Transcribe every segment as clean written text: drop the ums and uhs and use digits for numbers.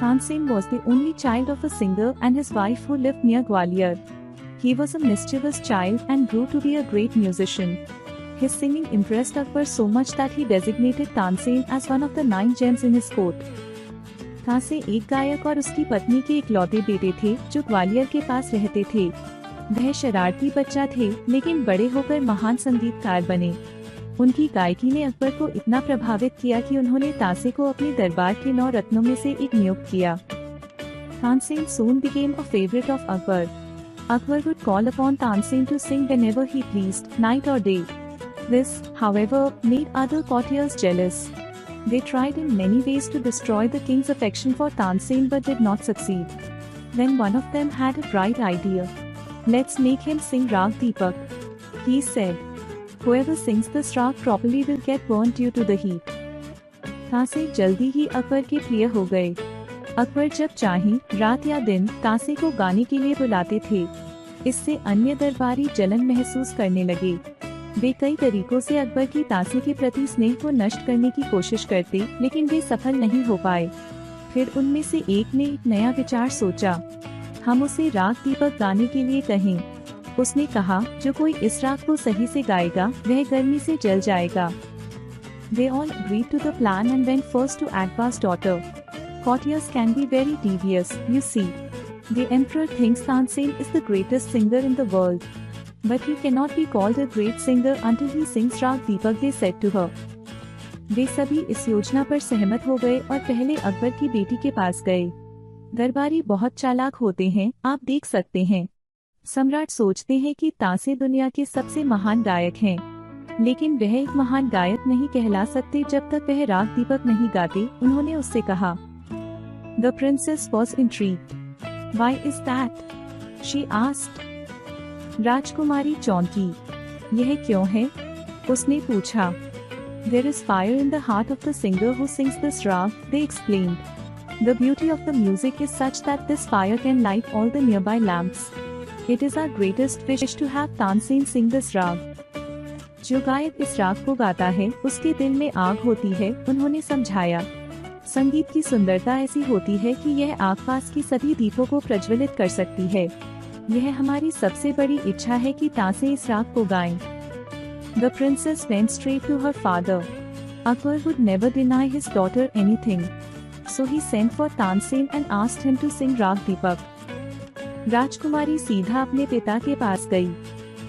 Tansen was the only child of a singer and his wife who lived near Gwalior. He was a mischievous child and grew to be a great musician. His singing impressed Akbar so much that he designated Tansen as one of the 9 gems in his court. Tansen एक गायक और उसकी पत्नी के इकलौते बेटे थे जो ग्वालियर के पास रहते थे। वह शरारती बच्चा थे लेकिन बड़े होकर महान संगीतकार बने। उनकी गायकी ने अकबर को इतना प्रभावित किया कि उन्होंने तानसेन को अपने दरबार के 9 रत्नों में से एक नियुक्त किया। Tansen soon became a favorite of Akbar. Akbar would call upon Tansen to sing whenever he pleased, night or day. This, however, made other courtiers jealous. They tried in many ways to destroy the king's affection for Tansen but did not succeed. Then one of them had a bright idea. Let's make him sing Rag Deepak. He said. Whoever sings this rag properly will get burnt due to the heat. Tansen जल्दी ही अकबर के प्रिय हो गए। अकबर जब चाहें रात या दिन तानसेन को गाने के लिए बुलाते थे। इससे अन्य दरबारी जलन महसूस करने लगे। वे कई तरीकों से अकबर की तानसेन के प्रति स्नेह को नष्ट करने की कोशिश करते लेकिन वे सफल नहीं हो पाए। फिर उनमें से एक ने एक नया विचार सोचा। हम उसे राग दीपक गाने के लिए कहें। उसने कहा जो कोई इस राग को सही से गाएगा वह गर्मी से जल जाएगा। They all agreed to the plan and went first to Akbar's daughter. Courtiers can be very devious, you see. The emperor thinks Tansen is the greatest singer in the world. But he cannot be called a great singer until he sings Rag Deepak, they said to her. वे सभी इस योजना पर सहमत हो गए और पहले अकबर की बेटी के पास गए। दरबारी बहुत चालाक होते हैं, आप देख सकते हैं। सम्राट सोचते हैं कि तानसेन दुनिया के सबसे महान गायक हैं, लेकिन वह एक महान गायक नहीं कहला सकते जब तक वह राग दीपक नहीं गाते। उन्होंने उससे कहा। The princess was intrigued. Why is that? She asked. राजकुमारी चौंकी। यह क्यों है? उसने पूछा। There is fire in the heart of the singer who sings this rag, they explained. The beauty of the music is such that this fire can light all the nearby lamps. It is our greatest wish to have Tansen sing this rag. जो गायक इस राग को गाता है उसके दिल में आग होती है, उन्होंने समझाया। संगीत की सुंदरता ऐसी होती है कि यह आसपास की सभी दीपों को प्रज्वलित कर सकती है। यह हमारी सबसे बड़ी इच्छा है कि तानसेन इस राग को गाएं। The princess went straight to her father. Akbar would never deny his daughter anything. So he sent for Tansen and asked him to sing Rag Deepak. राजकुमारी सीधा अपने पिता के पास गई।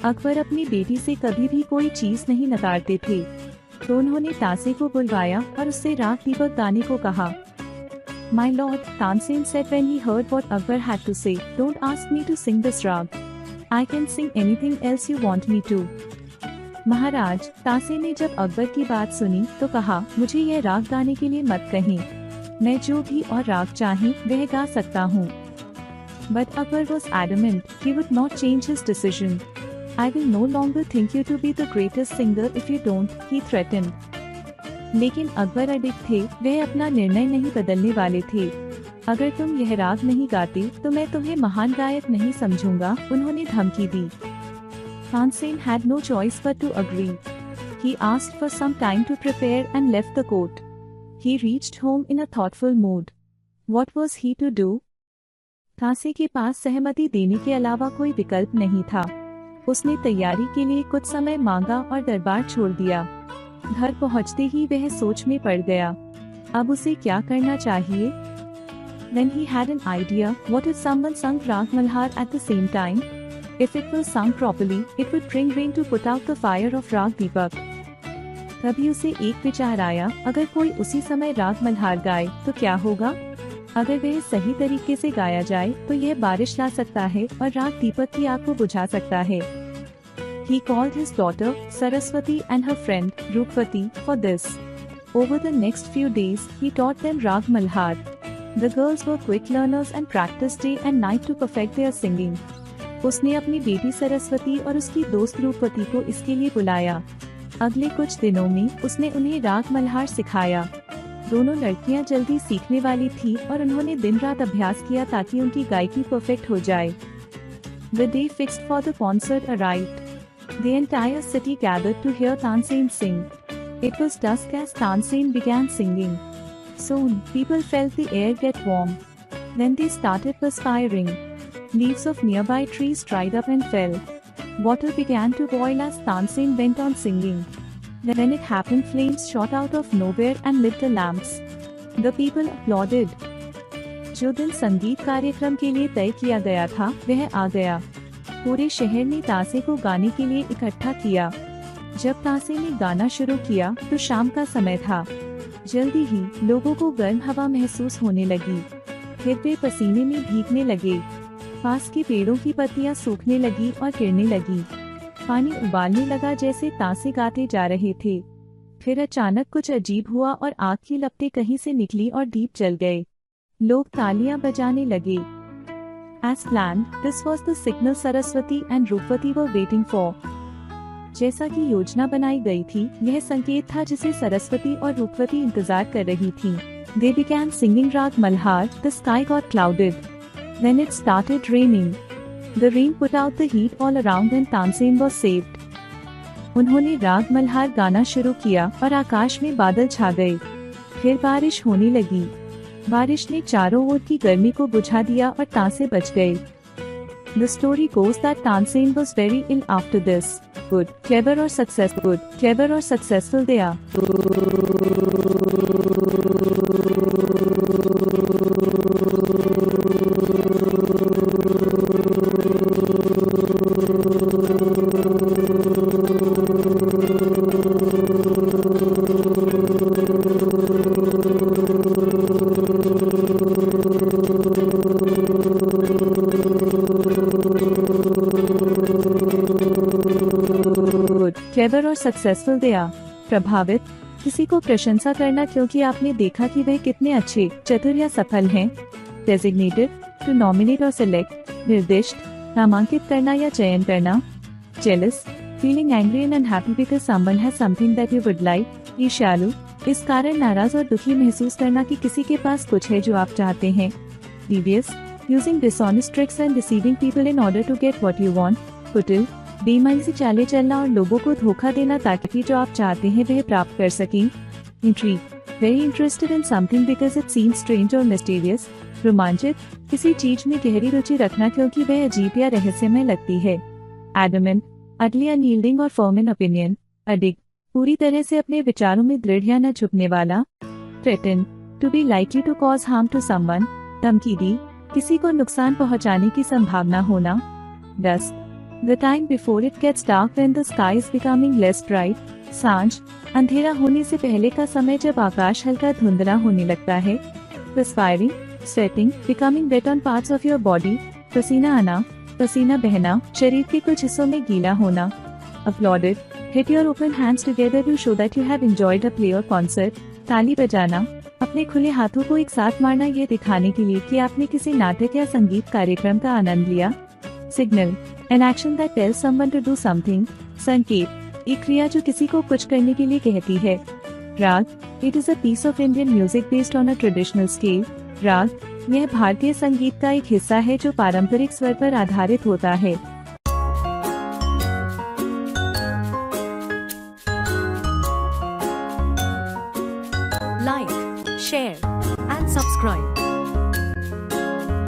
अकबर अपनी बेटी से कभी भी कोई चीज नहीं नकारते थे, तो उन्होंने तानसेन को बुलवाया और उससे राग दीपक गाने को कहा। My lord, Tansen said when he heard what Akbar had to say, don't ask me to sing this rag. I can sing anything else you want me to. महाराज, तानसेन ने जब अकबर की बात सुनी तो कहा, मुझे यह राग गाने के लिए मत कहें। मैं जो भी और राग चाहे वह गा सकता हूँ। But Akbar was adamant, he would not change his decision. I will no longer think you to be the greatest singer if you don't, he threatened. लेकिन अकबर अडिग थे, वह अपना निर्णय नहीं बदलने वाले थे। अगर तुम यह राग नहीं गाते तो मैं तुम्हें महान गायक नहीं समझूंगा, उन्होंने धमकी दी। Tansen had no choice but to agree. He asked for some time to prepare and left the court. He reached home in a thoughtful mood. What was he to do? Tansen के पास सहमति देने के अलावा कोई विकल्प नहीं था। उसने तैयारी के लिए कुछ समय मांगा और दरबार छोड़ दिया। घर पहुंचते ही वह सोच में पड़ गया। अब उसे क्या करना चाहिए? Then he had an idea. What if someone sung Rag Malhar at the same time? If it was sung properly, it would bring rain to put out the fire of Rag Deepak. तभी उसे एक विचार आया, अगर कोई उसी समय राग मल्हार गाए तो क्या होगा? अगर वह सही तरीके से गाया जाए तो यह बारिश ला सकता है और राग दीपक की आग को बुझा सकता है। He called his daughter Saraswati and her friend Rupvati for this. Over the next few days, he taught them Rag Malhar. The girls were quick learners and practiced day and night to perfect their singing. उसने अपनी बेटी सरस्वती और उसकी दोस्त रूपवती को इसके लिए बुलाया। अगले कुछ दिनों में उसने उन्हें राग मल्हार सिखाया। दोनों लड़कियां जल्दी सीखने वाली थी और उन्होंने दिन रात अभ्यास किया ताकि उनकी गायकी परफेक्ट हो जाए। The day fixed for the concert arrived. The entire city gathered to hear Tansen sing. It was dusk as Tansen began singing. Soon, people felt the air get warm. Then they started perspiring. Leaves of nearby trees dried up and fell. Water began to boil as Tansen went on singing. When it happened, flames shot out of nowhere and lit the lamps. The people applauded. जो दिन संगीत कार्यक्रम के लिए तय किया गया था, वह आ गया। पूरे शहर ने तासे को गाने के लिए इकट्ठा किया। जब तासे ने गाना शुरू किया तो शाम का समय था। जल्दी ही लोगों को गर्म हवा महसूस होने लगी। फिर वे पसीने में भीगने लगे। पास के पेड़ों की पत्तियां सूखने लगी और गिरने लगी। पानी उबालने लगा जैसे तासे गाते जा रहे थे। फिर अचानक कुछ अजीब हुआ और आग की लपटें कहीं से निकली और दीप जल गए। लोग तालियां बजाने लगे। As planned, this was the signal Saraswati and Rupavati were waiting for. जैसा कि योजना बनाई गई थी, यह संकेत था जिसे सरस्वती और रूपवती इंतजार कर रही थीं। They began singing Rag Malhar. The sky got clouded. Then it started raining. The rain put out the heat all around and Tansen was saved. उन्होंने राग मल्हार गाना शुरू किया और आकाश में बादल छा गए। फिर बारिश होने लगी। बारिश ने चारों ओर की गर्मी को बुझा दिया और तासे बच गए। The story goes that Tansen was very ill after this. Good, clever or successful they are. Clever or successful they are. प्रभावित, किसी को प्रशंसा करना क्योंकि आपने देखा कि वह कितने अच्छे, चतुर या सफल हैं। Designated, to nominate or select. निर्दिष्ट, नामांकित करना या चयन करना। Jealous, feeling angry and unhappy because someone has something that you would like. ईर्ष्यालु, इस कारण नाराज और दुखी महसूस करना कि किसी के पास कुछ है जो आप चाहते हैं। Devious, using dishonest tricks and deceiving people in order to get what you want. Kutil, बेईमानी से चाले चलना और लोगों को धोखा देना ताकि जो आप चाहते हैं वह प्राप्त कर सकें। Intrigue, very interested in something because it seems strange or mysterious. रोमांचित, किसी चीज में गहरी रुचि रखना क्योंकि वह अजीब या रहस्यमय लगती है। Adamant, utterly unyielding or firm in opinion. Addict, पूरी तरह से अपने विचारों में दृढ़ या न झुकने वाला। Threaten, to be likely to cause harm to someone. धमकी दी, किसी को नुकसान पहुंचाने की संभावना होना। Dusk, the time before it gets dark when the sky is becoming less bright. सांझ, अंधेरा होने से पहले का समय जब आकाश हल्का धुंधला होने लगता है। Perspiring, sweating, becoming wet on parts of your body. पसीना आना, पसीना बहना, शरीर के कुछ हिस्सों में गीला होना। Applauded, hit your open hands together to show that you have enjoyed a play or concert. ताली बजाना, अपने खुले हाथों को एक साथ मारना ये दिखाने के लिए कि आपने किसी नाटक या संगीत कार्यक्रम का आनंद लिया। Signal, an action that tells someone to do something. संकेत, एक क्रिया जो किसी को कुछ करने के लिए कहती है। राग, it is a piece of Indian music based on a traditional scale. राग, यह भारतीय संगीत का एक हिस्सा है जो पारंपरिक स्वर पर आधारित होता है।